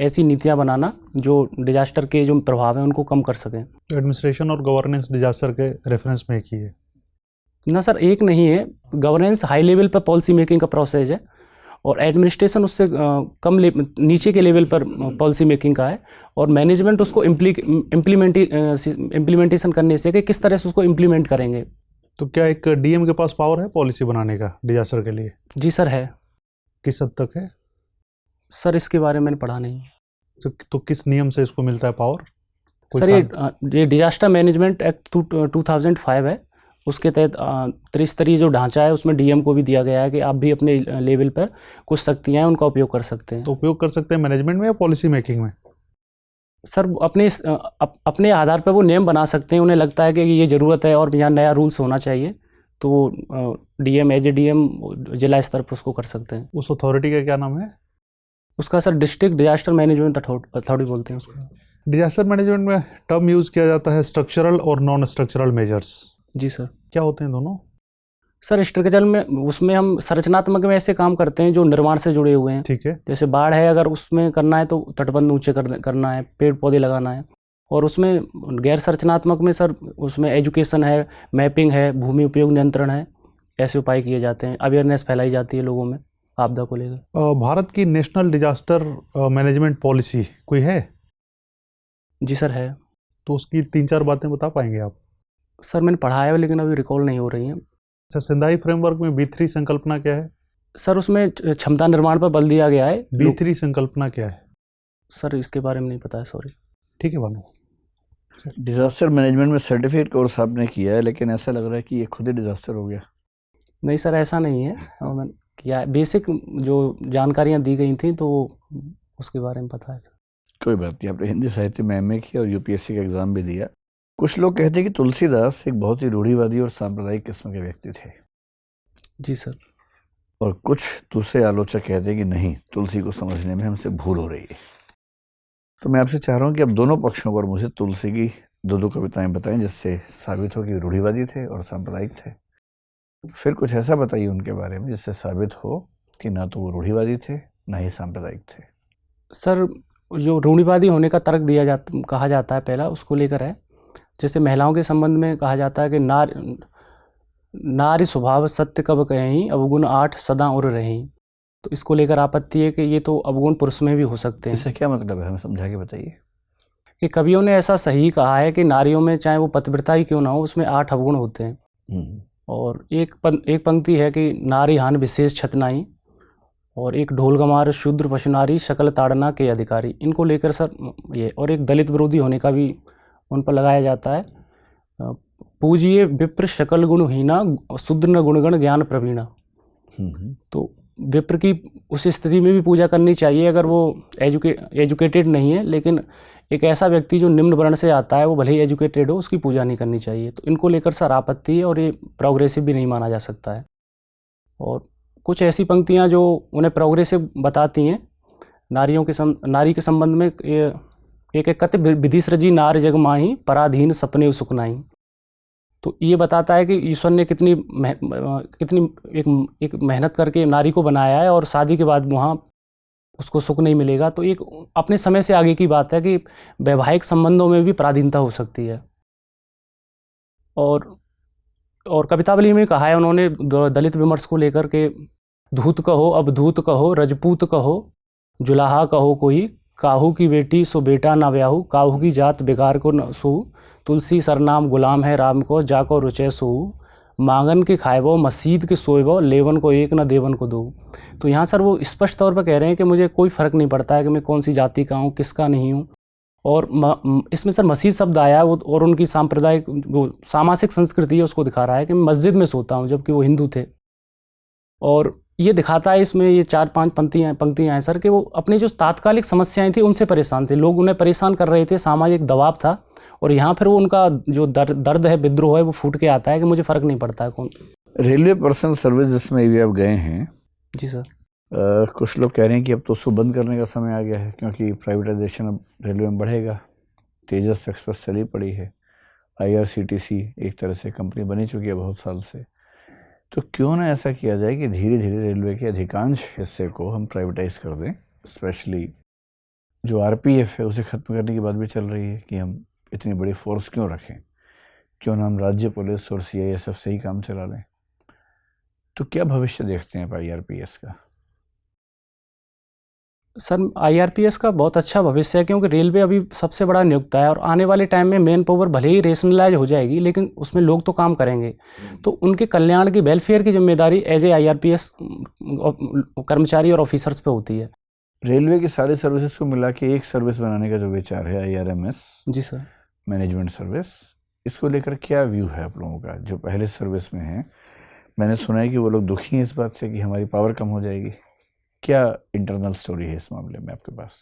ऐसी नीतियां बनाना जो डिजास्टर के जो प्रभाव हैं उनको कम कर सकें। एडमिनिस्ट्रेशन और गवर्नेंस डिजास्टर के रेफरेंस में एक ही है ना सर? एक नहीं है। गवर्नेंस हाई लेवल पर पॉलिसी मेकिंग का प्रोसेस है, और एडमिनिस्ट्रेशन उससे कम नीचे के लेवल पर पॉलिसी मेकिंग का है, और मैनेजमेंट उसको इम्प्लीमेंटेशन करने से कि किस तरह से उसको इम्प्लीमेंट करेंगे। तो क्या एक DM के पास पावर है पॉलिसी बनाने का डिजास्टर के लिए? जी सर है। किस हद तक है? सर इसके बारे में मैंने पढ़ा नहीं। तो किस नियम से इसको मिलता है पावर? सर ये डिजास्टर मैनेजमेंट एक्ट 2005 है, उसके तहत त्रिस्तरीय जो ढांचा है उसमें DM को भी दिया गया है कि आप भी अपने लेवल पर कुछ शक्तियाँ हैं उनका उपयोग कर सकते हैं। तो उपयोग कर सकते हैं मैनेजमेंट में या पॉलिसी मेकिंग में? सर अपने आधार पर वो नियम बना सकते हैं, उन्हें लगता है कि ये ज़रूरत है और यहाँ नया रूल्स होना चाहिए, तो वो DM एज ए DM जिला स्तर पर उसको कर सकते हैं। उस अथॉरिटी का क्या नाम है? उसका sir district disaster management authority बोलते हैं उसको। डिजास्टर मैनेजमेंट में टर्म यूज़ किया जाता है स्ट्रक्चरल और नॉन स्ट्रक्चरल मेजर्स। जी सर। क्या होते हैं दोनों? सर स्ट्रक्चरल में उसमें हम संरचनात्मक में ऐसे काम करते हैं जो निर्माण से जुड़े हुए हैं। ठीक है। जैसे बाढ़ है, अगर उसमें करना है तो तटबंध ऊंचे करना है, पेड़ पौधे लगाना है। और उसमें गैर संरचनात्मक में सर उसमें एजुकेशन है, मैपिंग है, भूमि उपयोग नियंत्रण है, ऐसे उपाय किए जाते हैं, अवेयरनेस फैलाई जाती है लोगों में आपदा को लेकर। भारत की नेशनल डिजास्टर मैनेजमेंट पॉलिसी कोई है? जी सर है। तो उसकी 3-4 बातें बता पाएंगे आप? सर मैंने पढ़ा है लेकिन अभी रिकॉल नहीं हो रही हैं। अच्छा, सिंधाई फ्रेमवर्क में B3 संकल्पना क्या है? सर उसमें क्षमता निर्माण पर बल दिया गया है। B3 संकल्पना क्या है? सर इसके बारे में नहीं पता है, सॉरी। ठीक है भानु। डिजास्टर मैनेजमेंट में सर्टिफिकेट कोर्स आपने किया है, लेकिन ऐसा लग रहा है कि ये खुद ही डिजास्टर हो गया। नहीं सर ऐसा नहीं है, मैंने किया बेसिक जो जानकारियाँ दी गई थी तो उसके बारे में पता है सर। कोई बात नहीं, आपने हिंदी साहित्य में MA किया और UPSC का एग्ज़ाम भी दिया। कुछ लोग कहते हैं कि तुलसीदास एक बहुत ही रूढ़िवादी और सांप्रदायिक किस्म के व्यक्ति थे। जी सर। और कुछ दूसरे आलोचक कहते हैं कि नहीं, तुलसी को समझने में हमसे भूल हो रही है। तो मैं आपसे चाह रहा हूँ कि आप दोनों पक्षों पर मुझे तुलसी की 2 कविताएं बताएं जिससे साबित हो कि रूढ़िवादी थे और सांप्रदायिक थे। फिर कुछ ऐसा बताइए उनके बारे में जिससे साबित हो कि ना तो वो रूढ़िवादी थे ना ही सांप्रदायिक थे। सर जो रूढ़िवादी होने का तर्क कहा जाता है पहला, उसको लेकर है। जैसे महिलाओं के संबंध में कहा जाता है कि नारी स्वभाव सत्य कब कहीं, अवगुण 8 सदा उर रहीं। तो इसको लेकर आपत्ति है कि ये तो अवगुण पुरुष में भी हो सकते हैं। इससे क्या मतलब है, हमें समझा के बताइए। कि कवियों ने ऐसा सही कहा है कि नारियों में चाहे वो पतिव्रता ही क्यों ना हो, उसमें 8 अवगुण होते हैं। और एक पंक्ति है कि नारी हान विशेष छतनाई, और एक ढोल गमार शूद्र पशुनारी शकल ताड़ना के अधिकारी। इनको लेकर सर ये, और एक दलित विरोधी होने का भी उन पर लगाया जाता है। पूजिए विप्र शकल गुणहीना, शूद्र न गुणगण ज्ञान प्रवीणा। तो विप्र की उस स्थिति में भी पूजा करनी चाहिए अगर वो एजुकेटेड नहीं है, लेकिन एक ऐसा व्यक्ति जो निम्न वर्ण से आता है, वो भले ही एजुकेटेड हो, उसकी पूजा नहीं करनी चाहिए। तो इनको लेकर सर आपत्ति है, और ये प्रोग्रेसिव भी नहीं माना जा सकता है। और कुछ ऐसी पंक्तियाँ जो उन्हें प्रोग्रेसिव बताती हैं नारी के संबंध में, एक कत विधि सृजी नार जग माही, पराधीन सपने सुखनाई। तो ये बताता है कि ईश्वर ने कितनी एक मेहनत करके नारी को बनाया है, और शादी के बाद वहाँ उसको सुख नहीं मिलेगा। तो एक अपने समय से आगे की बात है कि वैवाहिक संबंधों में भी पराधीनता हो सकती है। और कवितावली में कहा है उन्होंने दलित विमर्श को लेकर के, धूत कहो अवधूत कहो, रजपूत कहो जुलाहा कहो कोई, काहू की बेटी सो बेटा ना ब्याहू, काहू की जात बेकार को न सू, तुलसी सरनाम गुलाम है राम को, जाको रुचय सो, मांगन के खाएबो मस्जिद के सोएबो, लेवन को एक न देवन को दो। तो यहाँ सर वो स्पष्ट तौर पर कह रहे हैं कि मुझे कोई फ़र्क नहीं पड़ता है कि मैं कौन सी जाति का हूँ, किसका नहीं हूँ। और इसमें सर मस्जिद शब्द आया वो, और उनकी सांप्रदायिक जो सामाजिक संस्कृति है उसको दिखा रहा है कि मैं मस्जिद में सोता हूँ, जबकि वो हिंदू थे। और ये दिखाता है इसमें, ये 4-5 पंक्तियाँ हैं सर, कि वो अपनी जो तात्कालिक समस्याएं थी उनसे परेशान थे, लोग उन्हें परेशान कर रहे थे, सामाजिक दबाव था। और यहाँ फिर वो उनका जो दर्द है, विद्रोह है, वो फूट के आता है कि मुझे फ़र्क नहीं पड़ता है कौन। रेलवे पर्सनल सर्विस जिसमें भी आप गए हैं जी सर। कुछ लोग कह रहे हैं कि अब तो उसको बंद करने का समय आ गया है, क्योंकि प्राइवेटाइजेशन अब रेलवे में बढ़ेगा। तेजस एक्सप्रेस चली पड़ी है, IRCTC एक तरह से कंपनी बनी चुकी है बहुत साल से। तो क्यों ना ऐसा किया जाए कि धीरे धीरे रेलवे के अधिकांश हिस्से को हम प्राइवेटाइज कर दें। स्पेशली जो RPF है उसे ख़त्म करने की बात भी चल रही है कि हम इतनी बड़ी फोर्स क्यों रखें, क्यों ना हम राज्य पुलिस और CISF से ही काम चला लें। तो क्या भविष्य देखते हैं IRPS का? सर IRPS का बहुत अच्छा भविष्य है, क्योंकि रेलवे अभी सबसे बड़ा नियोक्ता है, और आने वाले टाइम में मेन पावर भले ही रेशनलाइज हो जाएगी, लेकिन उसमें लोग तो काम करेंगे। तो उनके कल्याण की, वेलफेयर की जिम्मेदारी एज ए IRPS कर्मचारी और ऑफिसर्स पे होती है। रेलवे की सारी सर्विसेज को मिला के एक सर्विस बनाने का जो विचार है, IRMS, जी सर, मैनेजमेंट सर्विस, इसको लेकर क्या व्यू है आप लोगों का जो पहले सर्विस में है? मैंने सुना है कि वो लोग दुखी हैं इस बात से कि हमारी पावर कम हो जाएगी। क्या इंटरनल स्टोरी है इस मामले में आपके पास?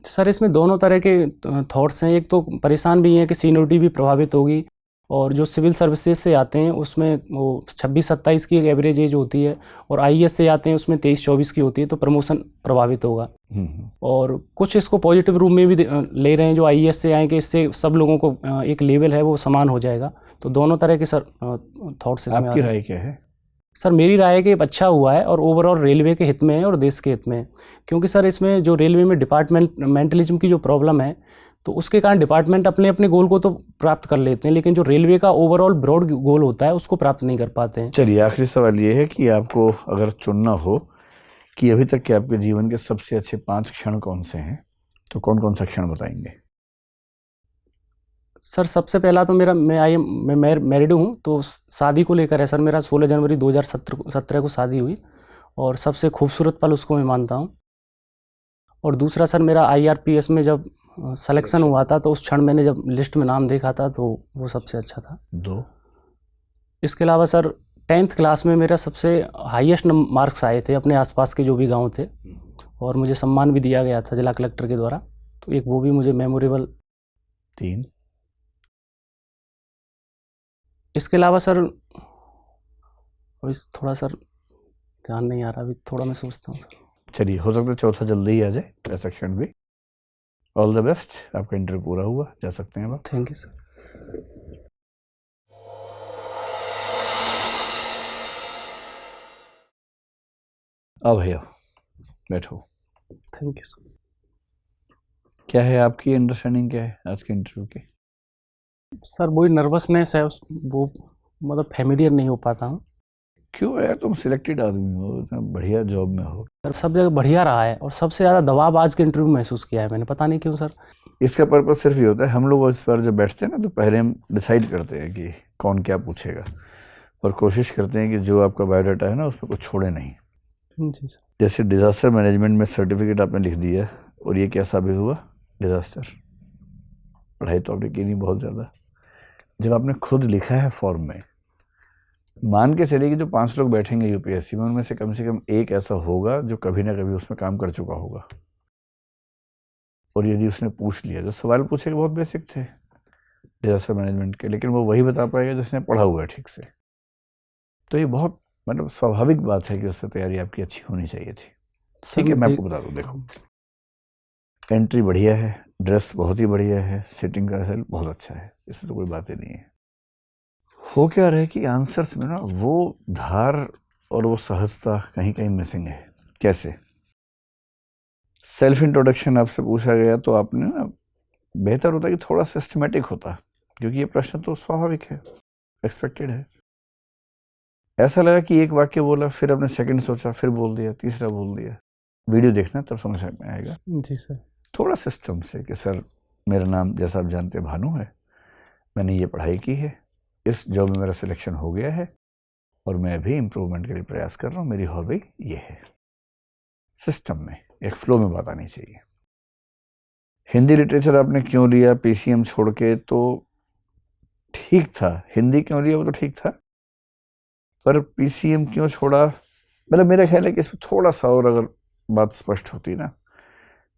सर इसमें दोनों तरह के थॉट्स हैं। एक तो परेशान भी हैं कि सीनियरिटी भी प्रभावित होगी, और जो सिविल सर्विसेज से आते हैं उसमें वो 26-27 की एक एवरेज एज होती है, और IAS से आते हैं उसमें 23-24 की होती है, तो प्रमोशन प्रभावित होगा। और कुछ इसको पॉजिटिव रूप में भी ले रहे हैं जो IAS से आए, कि इससे सब लोगों को एक लेवल है वो समान हो जाएगा। तो दोनों तरह के सर थॉट्स इसमें। आपकी राय क्या है? सर मेरी राय है कि अच्छा हुआ है, और ओवरऑल रेलवे के हित में है और देश के हित में है। क्योंकि सर इसमें जो रेलवे में डिपार्टमेंटलिज्म की जो प्रॉब्लम है, तो उसके कारण डिपार्टमेंट अपने अपने गोल को तो प्राप्त कर लेते हैं, लेकिन जो रेलवे का ओवरऑल ब्रॉड गोल होता है उसको प्राप्त नहीं कर पाते हैं। चलिए, आखिरी सवाल ये है कि आपको अगर चुनना हो कि अभी तक के आपके जीवन के सबसे अच्छे 5 क्षण कौन से हैं, तो कौन कौन सा क्षण बताएंगे? सर सबसे पहला तो मैं मैरिड हूँ, तो शादी को लेकर है सर। मेरा 16 जनवरी 2017 को शादी हुई, और सबसे खूबसूरत पल उसको मैं मानता हूँ। और दूसरा सर, मेरा IRPS में जब सिलेक्शन हुआ था, तो उस क्षण मैंने जब लिस्ट में नाम देखा था, तो वो सबसे अच्छा था। 2 इसके अलावा सर 10th क्लास में मेरा सबसे हाईएस्ट मार्क्स आए थे अपने आसपास के जो भी गांव थे, और मुझे सम्मान भी दिया गया था जिला कलेक्टर के द्वारा, तो एक वो भी मुझे मेमोरेबल। 3 इसके अलावा सर अभी थोड़ा सर ध्यान नहीं आ रहा, अभी थोड़ा मैं सोचता हूँ सर। चलिए, हो सकता है चौथा जल्दी ही आ जाए, ऐसा क्षण भी। ऑल द बेस्ट, आपका इंटरव्यू पूरा हुआ, जा सकते हैं आप। Thank you sir. आओ भैया, बैठो। Thank you sir. क्या है आपकी अंडरस्टैंडिंग, क्या है आज के इंटरव्यू की? सर वही नर्वसनेस है, वो मतलब फैमिलियर नहीं हो पाता हूँ। क्यों यार, तुम सिलेक्टेड आदमी हो, इतना बढ़िया जॉब में हो। सर सब जगह बढ़िया रहा है और सबसे ज़्यादा दबाव आज के इंटरव्यू में महसूस किया है मैंने, पता नहीं क्यों सर। इसका पर्पस सिर्फ ये होता है, हम लोग इस पर जब बैठते हैं ना तो पहले हम डिसाइड करते हैं कि कौन क्या पूछेगा, और कोशिश करते हैं कि जो आपका बायोडाटा है ना उस पर कुछ छोड़े नहीं। जी सर। जैसे डिज़ास्टर मैनेजमेंट में सर्टिफिकेट आपने लिख दिया, और ये क्या साबित हुआ? डिज़ास्टर। पढ़ाई तो आपने की नहीं बहुत ज़्यादा। जब आपने खुद लिखा है फॉर्म में, मान के चलिए कि जो 5 लोग बैठेंगे यूपीएससी में, उनमें से कम एक ऐसा होगा जो कभी ना कभी उसमें काम कर चुका होगा। और यदि उसने पूछ लिया, जो सवाल पूछेगा बहुत बेसिक थे डिजास्टर मैनेजमेंट के, लेकिन वो वही बता पाएगा जिसने पढ़ा हुआ है ठीक से। तो ये बहुत मतलब स्वाभाविक बात है कि उस पर तैयारी आपकी अच्छी होनी चाहिए थी। ठीक है, मैं आपको बता दूं, देखो एंट्री बढ़िया है, ड्रेस बहुत ही बढ़िया है, सिटिंग का सेल बहुत अच्छा है, इसमें तो कोई बात ही नहीं है। हो क्या रहा है कि आंसर्स में ना वो धार और वो सहजता कहीं कहीं मिसिंग है। कैसे? सेल्फ इंट्रोडक्शन आपसे पूछा गया तो आपने ना, बेहतर होता कि थोड़ा सिस्टमेटिक होता, क्योंकि ये प्रश्न तो स्वाभाविक है, एक्सपेक्टेड है। ऐसा लगा कि एक वाक्य बोला, फिर आपने सेकंड सोचा, फिर बोल दिया, तीसरा बोल दिया। वीडियो देखना तब समझ में आएगा। जी सर। थोड़ा सिस्टम से कि सर मेरा नाम जैसा आप जानते हैं भानु है, मैंने ये पढ़ाई की है, इस जॉब में मेरा सिलेक्शन हो गया है और मैं भी इम्प्रूवमेंट के लिए प्रयास कर रहा हूँ, मेरी हॉबी ये है। सिस्टम में एक फ्लो में बात आनी चाहिए। हिंदी लिटरेचर आपने क्यों लिया पीसीएम छोड़ के? तो ठीक था, हिंदी क्यों लिया वो तो ठीक था, पर पीसीएम क्यों छोड़ा? मतलब मेरा ख्याल है कि इसमें थोड़ा सा और अगर बात स्पष्ट होती ना,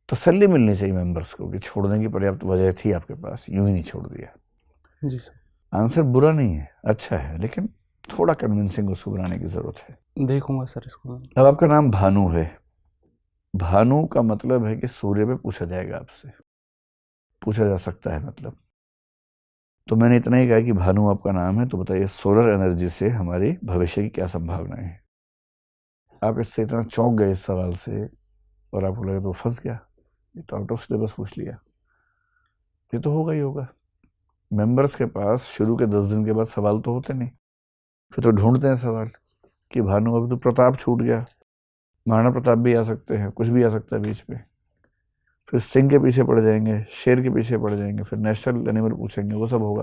तसल्ली मिलनी चाहिए मेंबर्स को कि छोड़ने की पर्याप्त वजह थी आपके पास, यूं ही नहीं छोड़ दिया। जी सर। आंसर बुरा नहीं है, अच्छा है, लेकिन थोड़ा कन्विंसिंग उसको बनाने की ज़रूरत है। देखूंगा सर इसको। अब आपका नाम भानु है, भानु का मतलब है कि सूर्य पे पूछा जाएगा आपसे, पूछा जा सकता है मतलब। तो मैंने इतना ही कहा कि भानु आपका नाम है, तो बताइए सोलर एनर्जी से हमारी भविष्य की क्या संभावनाएं हैं? आप इससे इतना चौंक गए इस सवाल से और आपको लगा तो फंस गया, ये तो आउट ऑफ सिलेबस पूछ लिया। ये तो होगा ही होगा। मेंबर्स के पास शुरू के 10 दिन के बाद सवाल तो होते नहीं, फिर तो ढूंढते हैं सवाल कि भानु अभी तो प्रताप छूट गया, महाराणा प्रताप भी आ सकते हैं, कुछ भी आ सकता है बीच में। फिर सिंह के पीछे पड़ जाएंगे, शेर के पीछे पड़ जाएंगे, फिर नेशनल एनिमल पूछेंगे, वो सब होगा।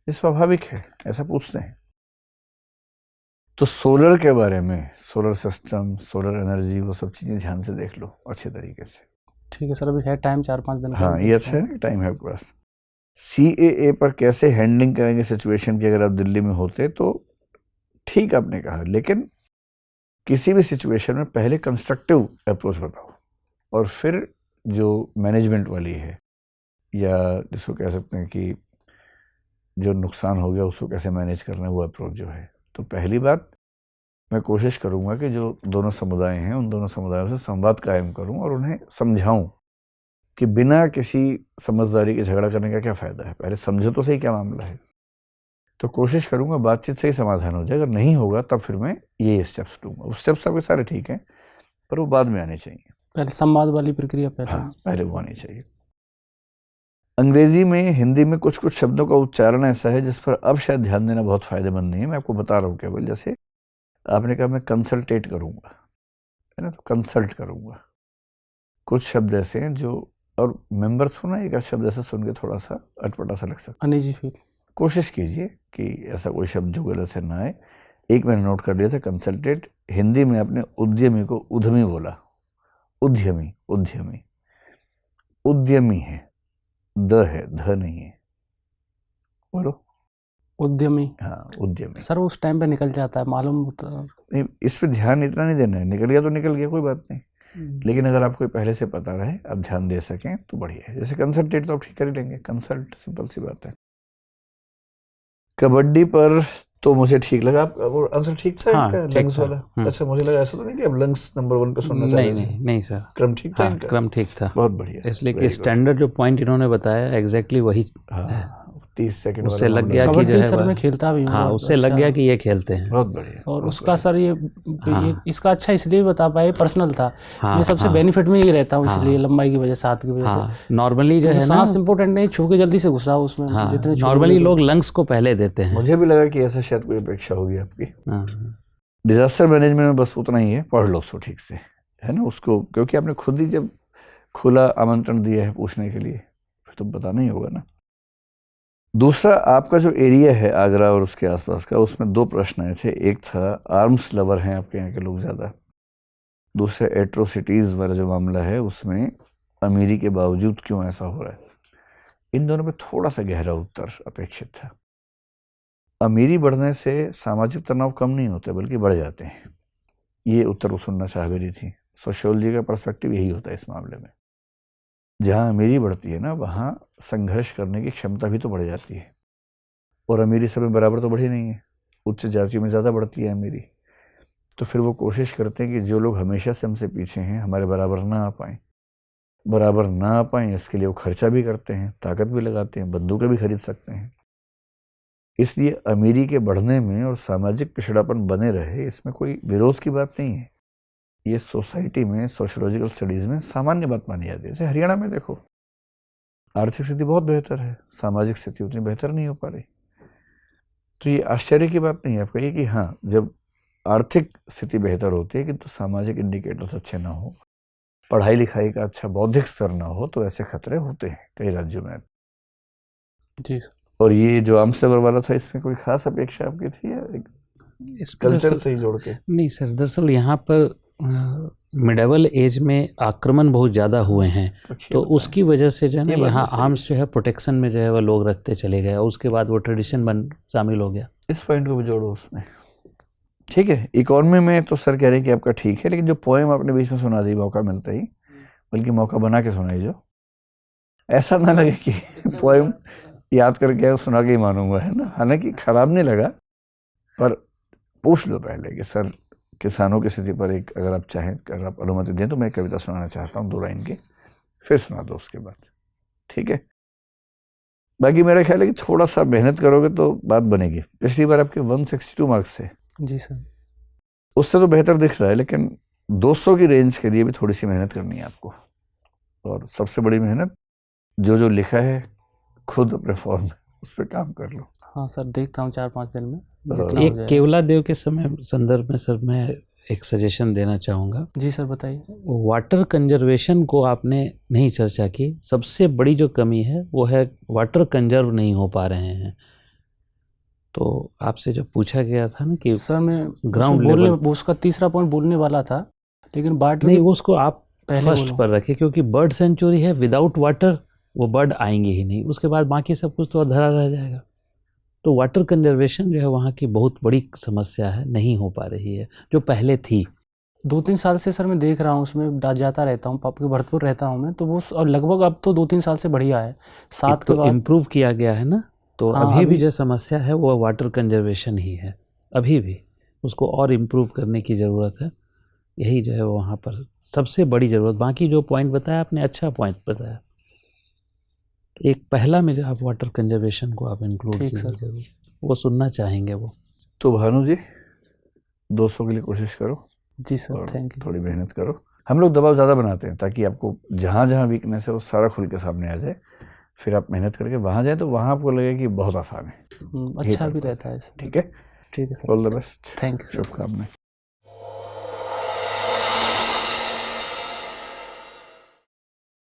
ये स्वाभाविक है, ऐसा पूछते हैं। तो सोलर के बारे में, सोलर सिस्टम, सोलर एनर्जी, वो सब चीज़ें ध्यान से देख लो अच्छे तरीके से। ठीक है सर, अभी है टाइम 4-5 दिन का। हाँ, ये अच्छा है, टाइम है आपके पास। CAA पर कैसे हैंडलिंग करेंगे सिचुएशन की? अगर आप दिल्ली में होते तो ठीक आपने कहा, लेकिन किसी भी सिचुएशन में पहले कंस्ट्रक्टिव अप्रोच बताओ और फिर जो मैनेजमेंट वाली है, या जिसको कह सकते हैं कि जो नुकसान हो गया उसको कैसे मैनेज करना है, वो अप्रोच जो है। तो पहली बात, मैं कोशिश करूंगा कि जो दोनों समुदाय हैं उन दोनों समुदायों से संवाद कायम करूं और उन्हें समझाऊं कि बिना किसी समझदारी के झगड़ा करने का क्या फ़ायदा है, पहले समझो तो सही क्या मामला है। तो कोशिश करूंगा बातचीत से ही समाधान हो जाए, अगर नहीं होगा तब फिर मैं ये स्टेप्स लूँगा। वो स्टेप्स आपके सारे ठीक हैं, पर वो बाद में आने चाहिए। पहले संवाद वाली प्रक्रिया पहले। हाँ, पहले वो आनी चाहिए। अंग्रेजी में, हिंदी में कुछ कुछ शब्दों का उच्चारण ऐसा है जिस पर अब शायद ध्यान देना बहुत फ़ायदेमंद नहीं है, मैं आपको बता रहा हूँ केवल। जैसे आपने कहा मैं कंसल्टेट करूँगा, है ना, तो कंसल्ट करूँगा। कुछ शब्द ऐसे हैं जो, और मेंबर्स को ना एक शब्द ऐसा सुन के थोड़ा सा अटपटा सा लग सकता है। अनिजी फील। कोशिश कीजिए कि ऐसा कोई शब्द जो गलत से ना आए। एक मैंने नोट कर लिया था, कंसल्टेट। हिंदी में आपने उद्यमी को उद्यमी बोला, उद्यमी, उद्यमी, उद्यमी है, द है, ध नहीं है, बोलो। उद्यमी। हाँ, उद्यमी। सर उस टाइम पे निकल जाता है, मालूम होता है। नहीं, इस पे ध्यान इतना नहीं देना है, निकल गया तो निकल गया, कोई बात नहीं। लेकिन अगर आपको पहले से पता रहे, आप ध्यान दे सकें तो बढ़िया है। जैसे कंसल्टेट तो आप ठीक कर ही लेंगे, कंसल्ट सिंपल सी बात है। कबड्डी पर तो मुझे ठीक लगा, वो आंसर ठीक था हाँ, इनका, ठीक लंग्स था। वाला। अच्छा, मुझे लगा ऐसा तो नहीं कि अब लंग्स नंबर 1 पे सुनना चाह रहे थे। नहीं सर, क्रम ठीक था हाँ, इनका? क्रम ठीक था, बहुत बढ़िया, इसलिए कि very good। स्टैंडर्ड जो पॉइंट इन्होंने बताया एग्जैक्टली वही। हाँ, 30 सेकंड उससे लग गया कि जो कबड्डी है सर मैं खेलता भी हूँ। हाँ, बहुत उससे लग अच्छा। गया कि ये खेलते हैं। बहुत बढ़िया। और बहुत उसका बढ़िया। सर ये इसका अच्छा इसलिए बता पाए, पर्सनल था। हाँ, ये सबसे हाँ। बेनिफिट में ही रहता हूँ, इसलिए लंबाई की वजह से, हाथ की वजह से। हाँ, नॉर्मली जो है ना, सांस इंपॉर्टेंट नहीं, छू के जल्दी से घुसा उसमें। हाँ, जितने छू नॉर्मली लोगे लोग लंग्स को पहले देते हैं। मुझे भी लगा कि ऐसा शायद कोई अपेक्षा होगी आपकी। हाँ, डिजास्टर मैनेजमेंट में बस उतना ही है, पढ़ लो उसको ठीक से, है ना उसको, क्योंकि आपने खुद ही जब खुला आमंत्रण दिया है पूछने के लिए, फिर तो बताना ही होगा ना। दूसरा, आपका जो एरिया है आगरा और उसके आसपास का, उसमें 2 प्रश्न आए थे। एक था आर्म्स लवर हैं आपके यहाँ के लोग ज़्यादा, दूसरे एट्रोसिटीज़ वाला जो मामला है उसमें अमीरी के बावजूद क्यों ऐसा हो रहा है। इन दोनों पे थोड़ा सा गहरा उत्तर अपेक्षित था। अमीरी बढ़ने से सामाजिक तनाव कम नहीं होते बल्कि बढ़ जाते हैं, ये उत्तर वो सुनना चाह भी रही थी। सोशियोलॉजी का पर्सपेक्टिव यही होता है इस मामले में। जहाँ अमीरी बढ़ती है ना, वहाँ संघर्ष करने की क्षमता भी तो बढ़ जाती है, और अमीरी सब में बराबर तो बढ़ी नहीं है, उच्च जातियों में ज़्यादा बढ़ती है अमीरी। तो फिर वो कोशिश करते हैं कि जो लोग हमेशा से हमसे पीछे हैं हमारे बराबर ना आ पाएँ, इसके लिए वो खर्चा भी करते हैं, ताकत भी लगाते हैं, बंदूकें भी खरीद सकते हैं। इसलिए अमीरी के बढ़ने में और सामाजिक पिछड़ापन बने रहे, इसमें कोई विरोध की बात नहीं है। ये सोसाइटी में, सोशियोलॉजिकल स्टडीज़ में सामान्य बात मानी जाती है। जैसे हरियाणा में देखो, आर्थिक स्थिति बहुत बेहतर है, सामाजिक स्थिति उतनी बेहतर नहीं हो पा रही। तो ये आश्चर्य की बात नहीं है। आप कहिए कि हाँ, जब आर्थिक स्थिति बेहतर होती है किंतु सामाजिक इंडिकेटर्स अच्छे ना हो, पढ़ाई लिखाई का अच्छा बौद्धिक स्तर ना हो, तो ऐसे खतरे होते हैं कई राज्यों में। जी सर। और ये जो आर्म्स लेवल वाला था, इसमें कोई खास अपेक्षा आपकी थी या इस कल्चर से ही जोड़ के? नहीं सर, दरअसल यहाँ पर मिडेवल एज में आक्रमण बहुत ज़्यादा हुए हैं, तो उसकी वजह से जो है ना यहाँ आर्म्स जो है प्रोटेक्शन में जो है वो लोग रखते चले गए, और उसके बाद वो ट्रेडिशन शामिल हो गया। इस पॉइंट को भी जोड़ो उसमें। ठीक है, इकोनॉमी में तो सर कह रहे हैं कि आपका ठीक है, लेकिन जो पोएम आपने बीच में सुना दी मौका मिलता ही, बल्कि मौका बना के सुनाई, जो ऐसा ना लगे कि पोएम याद करके सुना के ही मानूंगा, है ना। हालांकि खराब नहीं लगा, पर पूछ लो पहले कि सर किसानों की स्थिति पर एक, अगर आप चाहें, अगर आप अनुमति दें तो मैं कविता सुनाना चाहता हूँ 2 लाइन की, फिर सुना दो उसके बाद, ठीक है। बाकी मेरा ख्याल है कि थोड़ा सा मेहनत करोगे तो बात बनेगी। पिछली बार आपके 162 मार्क्स थे। जी सर। उससे तो बेहतर दिख रहा है, लेकिन 200 की रेंज के लिए भी थोड़ी सी मेहनत करनी है आपको। और सबसे बड़ी मेहनत, जो लिखा है खुद अपने फॉर्म में उस पर काम कर लो। हाँ सर, देखता हूँ 4-5 दिन में। एक केवला देव के समय संदर्भ में सर मैं एक सजेशन देना चाहूँगा। जी सर, बताइए। वाटर कंजर्वेशन को आपने नहीं चर्चा की। सबसे बड़ी जो कमी है वो है वाटर कंजर्व नहीं हो पा रहे हैं। तो आपसे जो पूछा गया था ना कि सर मैं ग्राउंड लेवल, उसका तीसरा पॉइंट बोलने वाला था, लेकिन वाटर नहीं, वो उसको आप पहले फर्स्ट पर रखें, क्योंकि बर्ड सेंचुरी है, विदाउट वाटर वो बर्ड आएंगे ही नहीं, उसके बाद बाकी सब कुछ तो अधूरा रह जाएगा। तो वाटर कंजर्वेशन जो है वहाँ की बहुत बड़ी समस्या है, नहीं हो पा रही है जो पहले थी। 2-3 साल से सर मैं देख रहा हूँ, उसमें जाता रहता हूँ, पापा के भरतपुर रहता हूँ मैं, तो वो और लगभग अब तो 2-3 साल से बढ़िया है। 7 के बाद इम्प्रूव किया गया है ना। तो हाँ, अभी भी जो समस्या है वो वाटर कंजर्वेशन ही है, अभी भी उसको और इम्प्रूव करने की ज़रूरत है। यही जो है वहाँ पर सबसे बड़ी ज़रूरत। बाकी जो पॉइंट बताया आपने, अच्छा पॉइंट बताया। एक पहला में जो आप वाटर कंजर्वेशन को आप इंक्लूड कीजिए जरूर, वो सुनना चाहेंगे वो। तो भानु जी 200 के लिए कोशिश करो। जी सर, थैंक यू। थोड़ी मेहनत करो। हम लोग दबाव ज़्यादा बनाते हैं ताकि आपको जहाँ जहाँ वीकनेस है वो सारा खुल के सामने आ जाए, फिर आप मेहनत करके वहाँ जाए तो वहाँ आपको लगे कि बहुत आसान है। अच्छा भी रहता है। ठीक है, ठीक है sir, all the best, thank you. शुभकामनाएं।